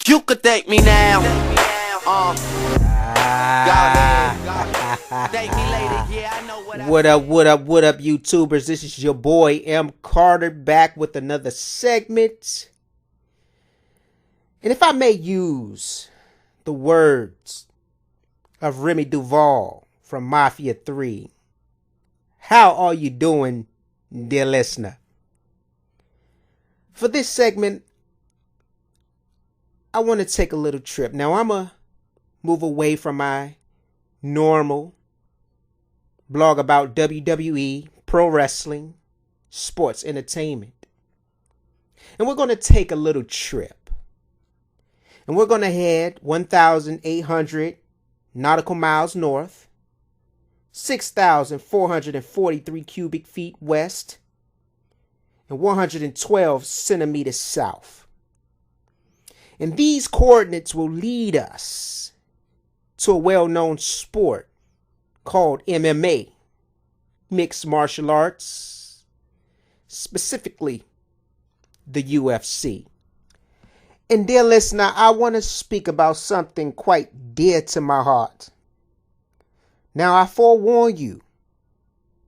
You could thank me now. Thank me later. Yeah, I know What up, YouTubers? This is your boy M. Carter back with another segment. And if I may use the words of Remy Duval from Mafia 3, how are you doing, dear listener? For this segment, I want to take a little trip. Now, I'm going to move away from my normal blog about WWE, pro wrestling, sports entertainment. And we're going to take a little trip. And we're going to head 1,800 nautical miles north, 6,443 cubic feet west, and 112 centimeters south. And these coordinates will lead us to a well-known sport called MMA, mixed martial arts, specifically the UFC. And dear listener, I want to speak about something quite dear to my heart. Now, I forewarn you,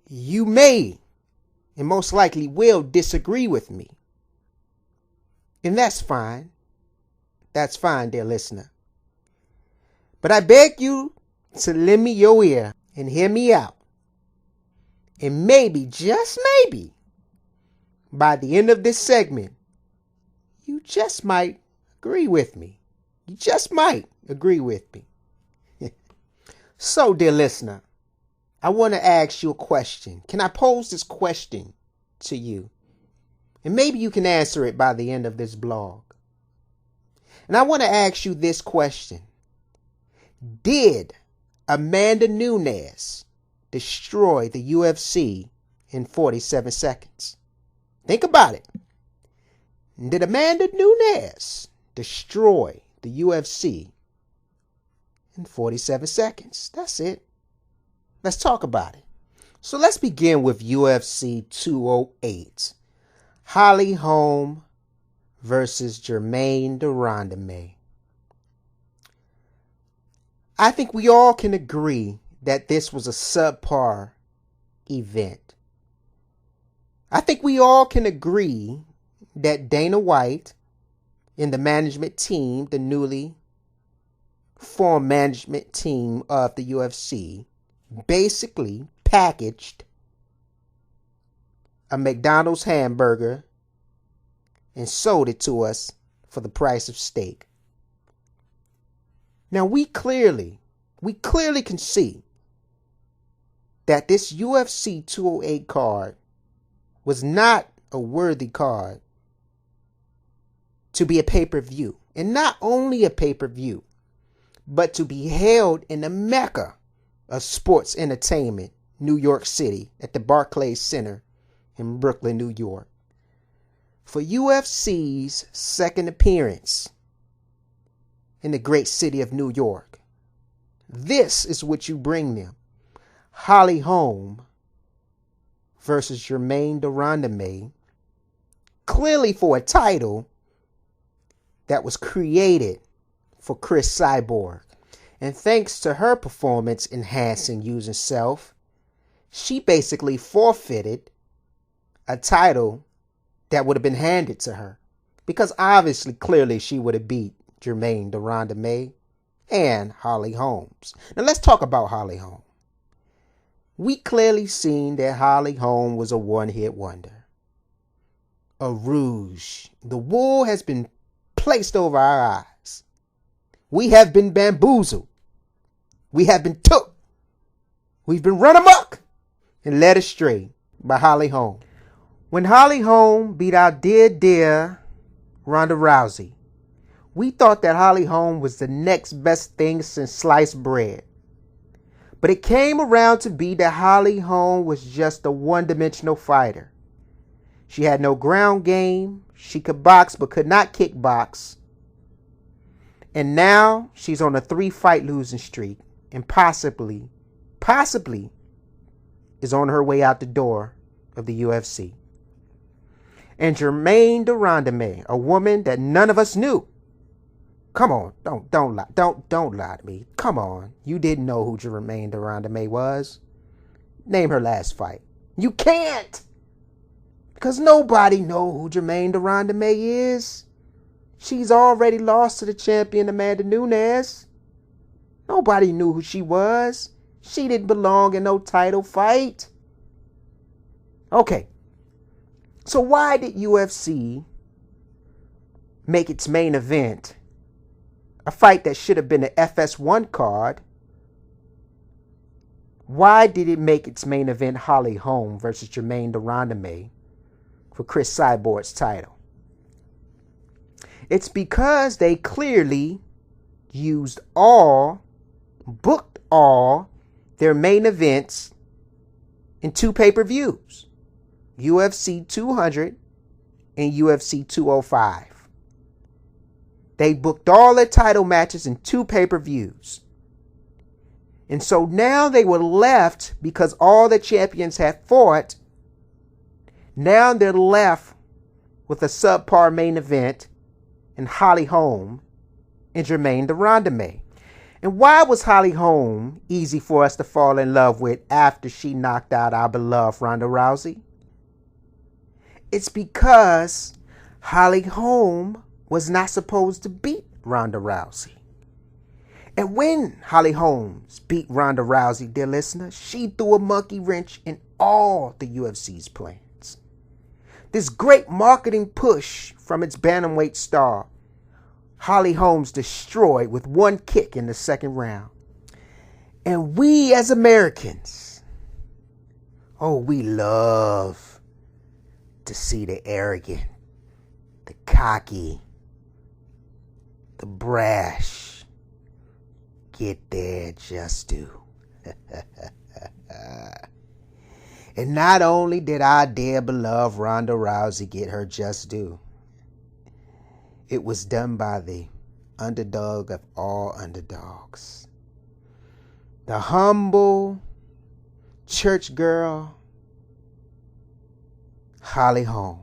you may and most likely will disagree with me. And that's fine. That's fine, dear listener. But I beg you to lend me your ear and hear me out. And maybe, just maybe, by the end of this segment, you just might agree with me. You just might agree with me. So, dear listener, I want to ask you a question. Can I pose this question to you? And maybe you can answer it by the end of this blog. And I want to ask you this question. Did Amanda Nunes destroy the UFC in 47 seconds? Think about it. Did Amanda Nunes destroy the UFC in 47 seconds? That's it. Let's talk about it. So let's begin with UFC 208. Holly Holm versus Germaine de Randamie. I think we all can agree that this was a subpar event. I think we all can agree that Dana White and the management team, the newly formed management team of the UFC, basically packaged a McDonald's hamburger and sold it to us for the price of steak. Now we clearly can see that this UFC 208 card was not a worthy card to be a pay-per-view. And not only a pay-per-view, but to be held in the mecca of sports entertainment, New York City, at the Barclays Center in Brooklyn, New York. For UFC's second appearance in the great city of New York, this is what you bring them. Holly Holm versus Germaine de Randamie, clearly for a title that was created for Chris Cyborg. And thanks to her performance enhancing using self, she basically forfeited a title that would have been handed to her. Because obviously, clearly, she would have beat Germaine de Randamie and Holly Holmes. Now let's talk about Holly Holm. We clearly seen that Holly Holm was a one-hit wonder. A rouge. The wool has been placed over our eyes. We have been bamboozled. We have been took. We've been run amok and led astray by Holly Holm. When Holly Holm beat our dear Ronda Rousey, we thought that Holly Holm was the next best thing since sliced bread. But it came around to be that Holly Holm was just a one-dimensional fighter. She had no ground game. She could box but could not kickbox. And now she's on a 3-fight losing streak and possibly is on her way out the door of the UFC. And Germaine de Randamie, a woman that none of us knew, Come on. Don't lie to me. Come on. You didn't know who Jermaine Durandame was. Name her last fight. You can't. Because nobody know who Jermaine Durandame is. She's already lost to the champion Amanda Nunes. Nobody knew who she was. She didn't belong in no title fight. Okay. So why did UFC make its main event a fight that should have been an FS1 card? Why did it make its main event Holly Holm versus Jermaine Durandame for Chris Cyborg's title? It's because they clearly booked all their main events in 2 pay-per-views, UFC 200 and UFC 205. They booked all their title matches in 2 pay-per-views. And so now they were left, because all the champions had fought, now they're left with a subpar main event in Holly Holm and Jermaine Durandame. And why was Holly Holm easy for us to fall in love with after she knocked out our beloved Ronda Rousey? It's because Holly Holm was not supposed to beat Ronda Rousey. And when Holly Holm beat Ronda Rousey, dear listener, she threw a monkey wrench in all the UFC's plans. This great marketing push from its bantamweight star, Holly Holm's destroyed with 1 kick in the 2nd round. And we as Americans, we love to see the arrogant, the cocky, the brash get their just due. And not only did our dear beloved Ronda Rousey get her just due, it was done by the underdog of all underdogs. The humble church girl, Holly Holm.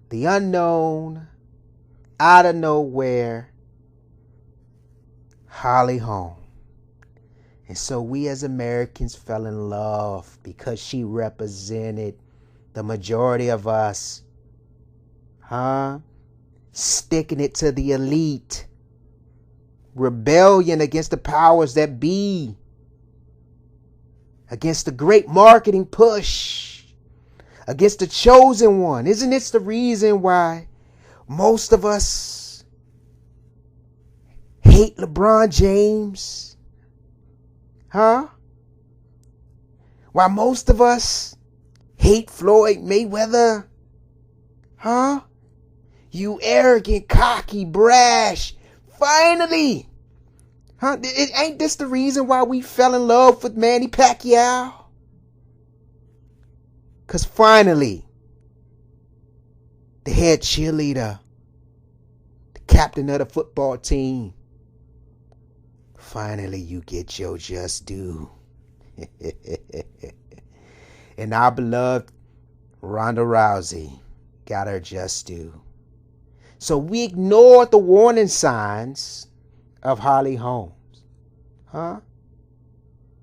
The unknown, out of nowhere, Holly Holm. And so we as Americans fell in love because she represented the majority of us. Sticking it to the elite. Rebellion against the powers that be. Against the great marketing push. Against the chosen one. Isn't this the reason why most of us hate LeBron James? Why most of us hate Floyd Mayweather? You arrogant, cocky, brash. Finally. Ain't this the reason why we fell in love with Manny Pacquiao? Because finally, the head cheerleader, the captain of the football team, finally you get your just due. And our beloved Ronda Rousey got her just due. So we ignored the warning signs of Holly Holm. And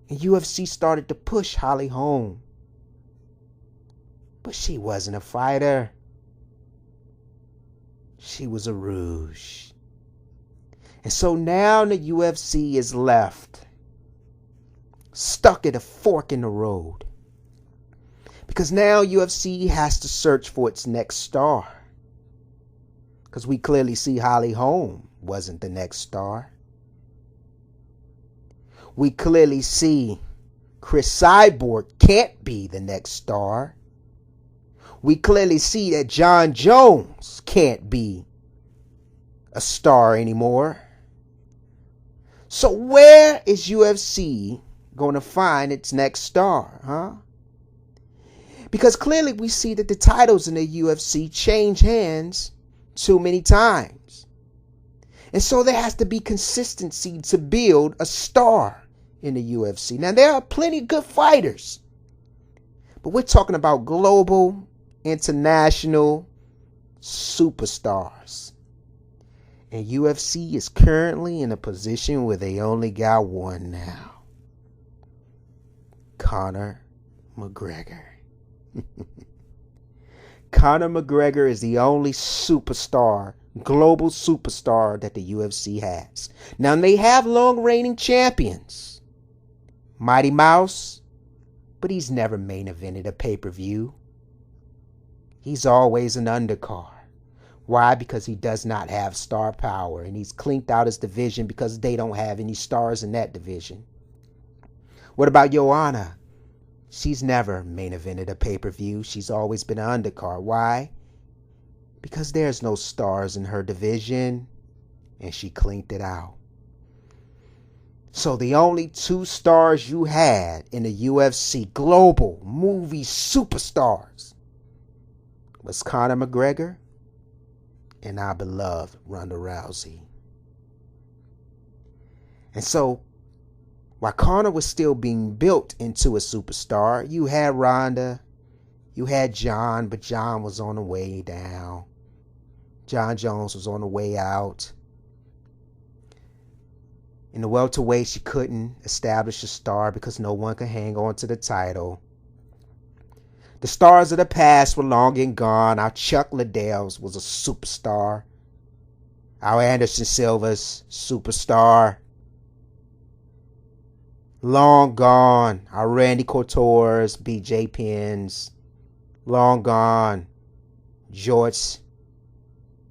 UFC started to push Holly Holm. But she wasn't a fighter. She was a rouge. And so now the UFC is left stuck at a fork in the road. Because now UFC has to search for its next star. Because we clearly see Holly Holm wasn't the next star. We clearly see Chris Cyborg can't be the next star. We clearly see that John Jones can't be a star anymore. So where is UFC going to find its next star, Because clearly we see that the titles in the UFC change hands too many times. And so there has to be consistency to build a star in the UFC. Now there are plenty of good fighters, but we're talking about global, international superstars. And UFC is currently in a position where they only got one now. Conor McGregor. Conor McGregor is the only superstar, global superstar that the UFC has. Now they have long reigning champions. Mighty Mouse, but he's never main evented a pay-per-view. He's always an undercard. Why? Because he does not have star power, and he's cleaned out his division because they don't have any stars in that division. What about Joanna? She's never main evented a pay-per-view. She's always been an undercard. Why? Because there's no stars in her division, and she cleaned it out. So the only two stars you had in the UFC, global movie superstars, was Conor McGregor and our beloved Ronda Rousey. And so, while Conor was still being built into a superstar, you had Ronda, you had John, but John was on the way down. John Jones was on the way out. In the welterweight, she couldn't establish a star because no one could hang on to the title. The stars of the past were long and gone. Our Chuck Liddell's was a superstar. Our Anderson Silva's superstar. Long gone. Our Randy Couture's, BJ Penn's. Long gone. George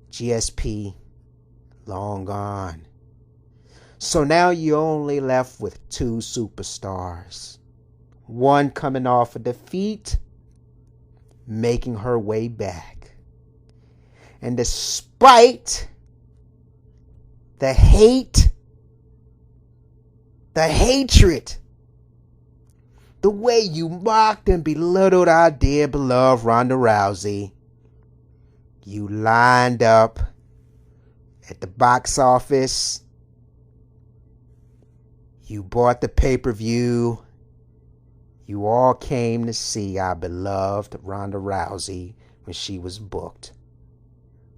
GSP. Long gone. So now you're only left with two superstars. One coming off a defeat, making her way back. And despite the hate, the hatred, the way you mocked and belittled our dear beloved Ronda Rousey, you lined up at the box office. You bought the pay-per-view. You all came to see our beloved Ronda Rousey when she was booked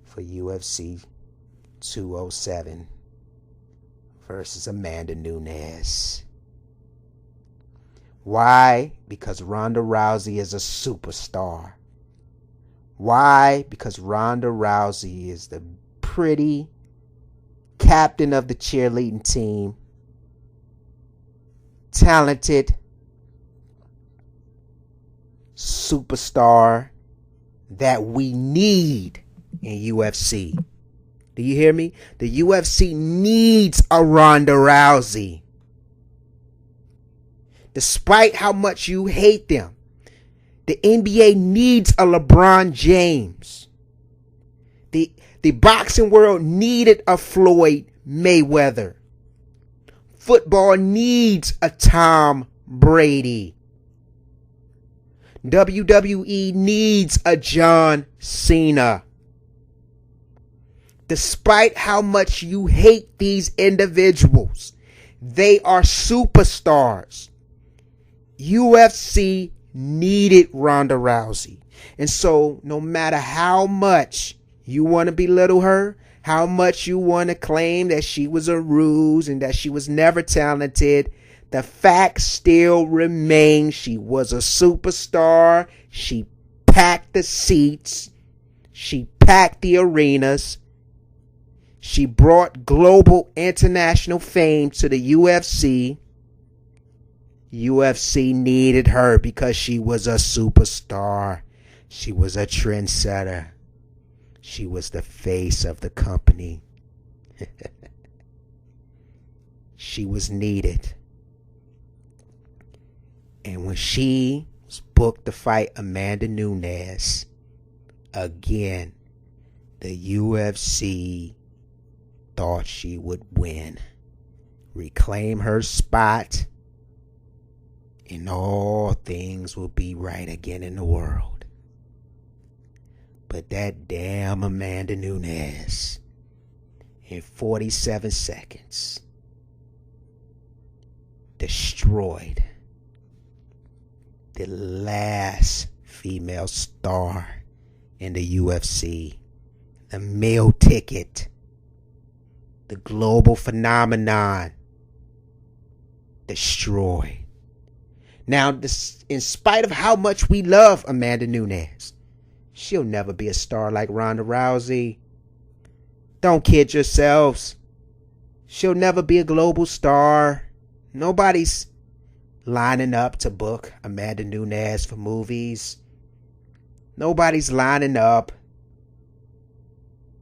for UFC 207 versus Amanda Nunes. Why? Because Ronda Rousey is a superstar. Why? Because Ronda Rousey is the pretty captain of the cheerleading team. Talented superstar that we need in UFC. Do you hear me? The UFC needs a Ronda Rousey. Despite how much you hate them, the NBA needs a LeBron James. The boxing world needed a Floyd Mayweather. Football needs a Tom Brady. WWE needs a John Cena. Despite how much you hate these individuals, they are superstars. UFC needed Ronda Rousey. And so no matter how much you want to belittle her, how much you want to claim that she was a ruse and that she was never talented, the fact still remains she was a superstar. She packed the seats. She packed the arenas. She brought global international fame to the UFC. UFC needed her because she was a superstar. She was a trendsetter. She was the face of the company. She was needed. And when she was booked to fight Amanda Nunes, again, the UFC thought she would win, reclaim her spot, and all things will be right again in the world. But that damn Amanda Nunes, in 47 seconds, destroyed the last female star in the UFC, the meal ticket the global phenomenon, destroyed. Now, in spite of how much we love Amanda Nunes, she'll never be a star like Ronda Rousey. Don't kid yourselves. She'll never be a global star. Nobody's lining up to book Amanda Nunes for movies. Nobody's lining up.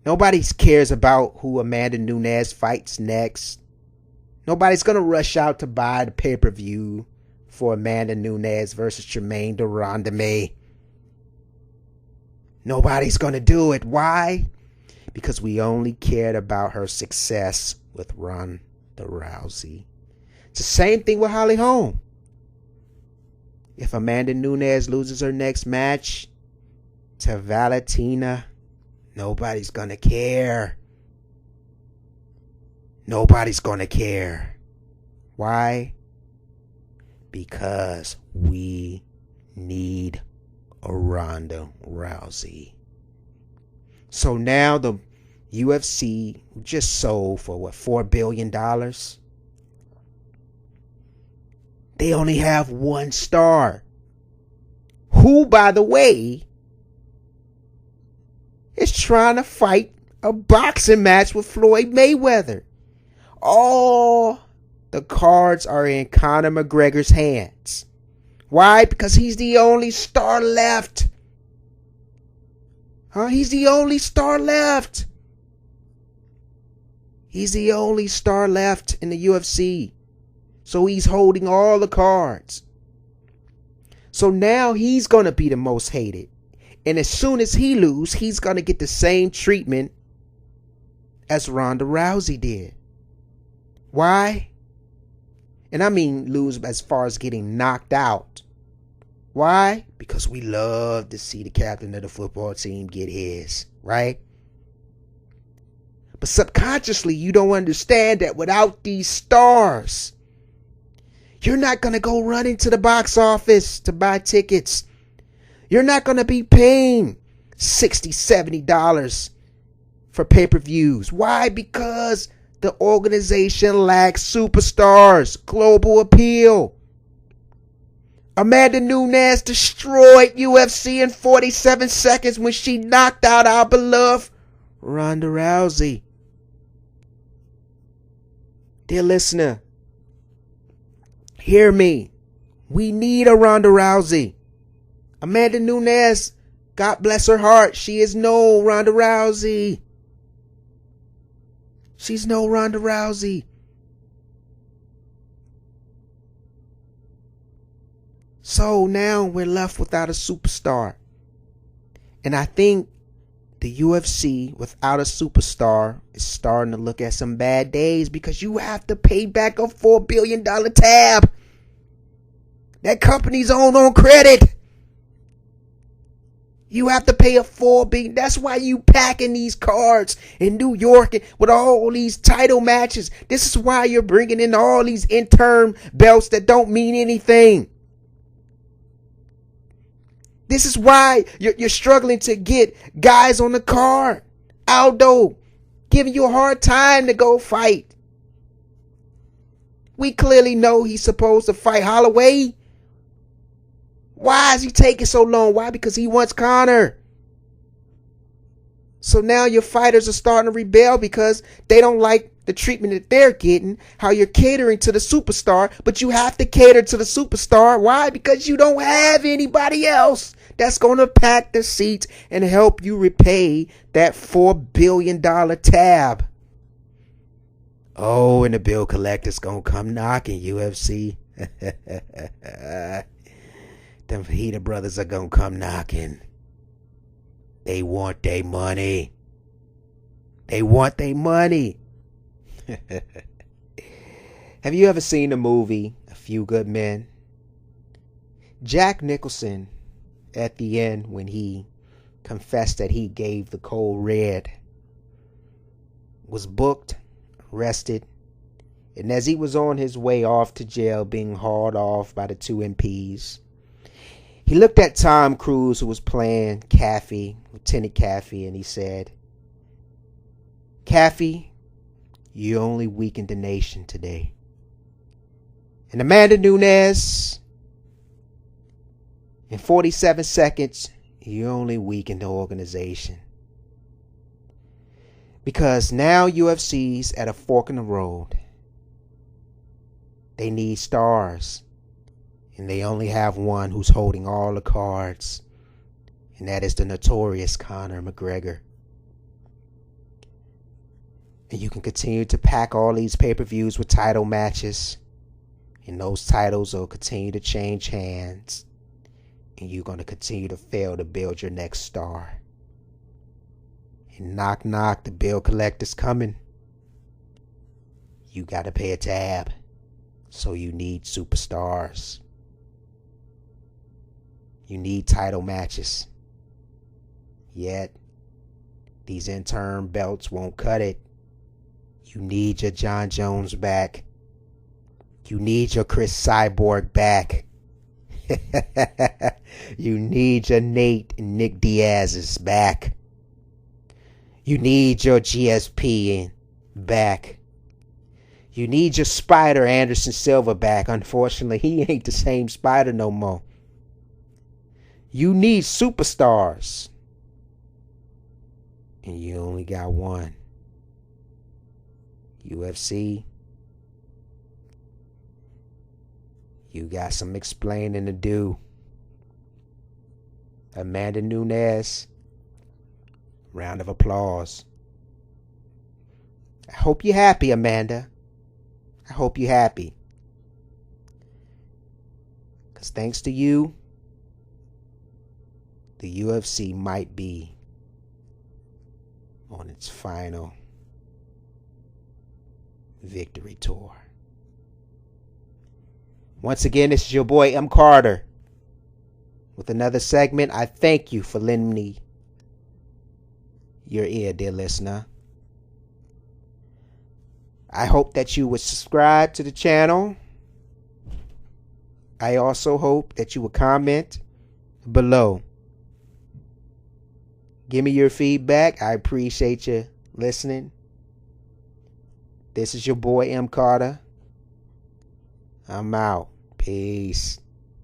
Nobody cares about who Amanda Nunes fights next. Nobody's going to rush out to buy the pay-per-view for Amanda Nunes versus Jermaine de Rondamie. Nobody's going to do it. Why? Because we only cared about her success with Ronda Rousey. It's the same thing with Holly Holm. If Amanda Nunes loses her next match to Valentina, nobody's going to care. Nobody's going to care. Why? Because we need a Ronda Rousey. So now the UFC just sold for what, $4 billion? They only have one star. Who, by the way, is trying to fight a boxing match with Floyd Mayweather. All the cards are in Conor McGregor's hands. Why? Because he's the only star left. He's the only star left. He's the only star left in the UFC. So he's holding all the cards. So now he's going to be the most hated. And as soon as he loses, he's going to get the same treatment as Ronda Rousey did. Why? And I mean lose as far as getting knocked out. Why? Because we love to see the captain of the football team get his, right? But subconsciously, you don't understand that without these stars, you're not going to go running to the box office to buy tickets. You're not going to be paying $60, $70 for pay-per-views. Why? Because the organization lacks superstars, global appeal. Amanda Nunes destroyed UFC in 47 seconds when she knocked out our beloved Ronda Rousey. Dear listener, hear me. We need a Ronda Rousey. Amanda Nunes, God bless her heart, she is no Ronda Rousey. She's no Ronda Rousey. So now we're left without a superstar. And I think the UFC without a superstar is starting to look at some bad days, because you have to pay back a $4 billion tab. That company's owned on credit. You have to pay a $4 billion. That's why you packing these cards in New York with all these title matches. This is why you're bringing in all these interim belts that don't mean anything. This is why you're struggling to get guys on the card. Aldo giving you a hard time to go fight. We clearly know he's supposed to fight Holloway. Why is he taking so long? Why? Because he wants Conor. So now your fighters are starting to rebel because they don't like the treatment that they're getting, how you're catering to the superstar, but you have to cater to the superstar. Why? Because you don't have anybody else that's going to pack the seats and help you repay that $4 billion tab. Oh, and the bill collector's going to come knocking, UFC. Them Fajita brothers are going to come knocking. They want their money. They want their money. Have you ever seen the movie A Few Good Men? Jack Nicholson, at the end, when he confessed that he gave the code red, was booked, arrested, and as he was on his way off to jail, being hauled off by the two MPs, he looked at Tom Cruise, who was playing Caffey, Lieutenant Caffey, and he said, "Caffey, you only weakened the nation today. And Amanda Nunes, in 47 seconds, you only weakened the organization. Because now UFC's at a fork in the road. They need stars. And they only have one who's holding all the cards. And that is the notorious Conor McGregor. And you can continue to pack all these pay-per-views with title matches. And those titles will continue to change hands. And you're going to continue to fail to build your next star. And knock, knock, the bill collector's coming. You got to pay a tab. So you need superstars. You need title matches. Yet, these interim belts won't cut it. You need your John Jones back. You need your Chris Cyborg back. You need your Nate and Nick Diaz's back. You need your GSP back. You need your Spider Anderson Silva back. Unfortunately, he ain't the same Spider no more. You need superstars. And you only got one. UFC, you got some explaining to do. Amanda Nunes, round of applause. I hope you're happy, Amanda. I hope you're happy. Because thanks to you, the UFC might be on its final victory tour. Once again, this is your boy M. Carter with another segment. I thank you for lending me your ear, dear listener. I hope that you would subscribe to the channel. I also hope that you would comment below. Give me your feedback. I appreciate you listening. This is your boy M. Carter. I'm out. Peace.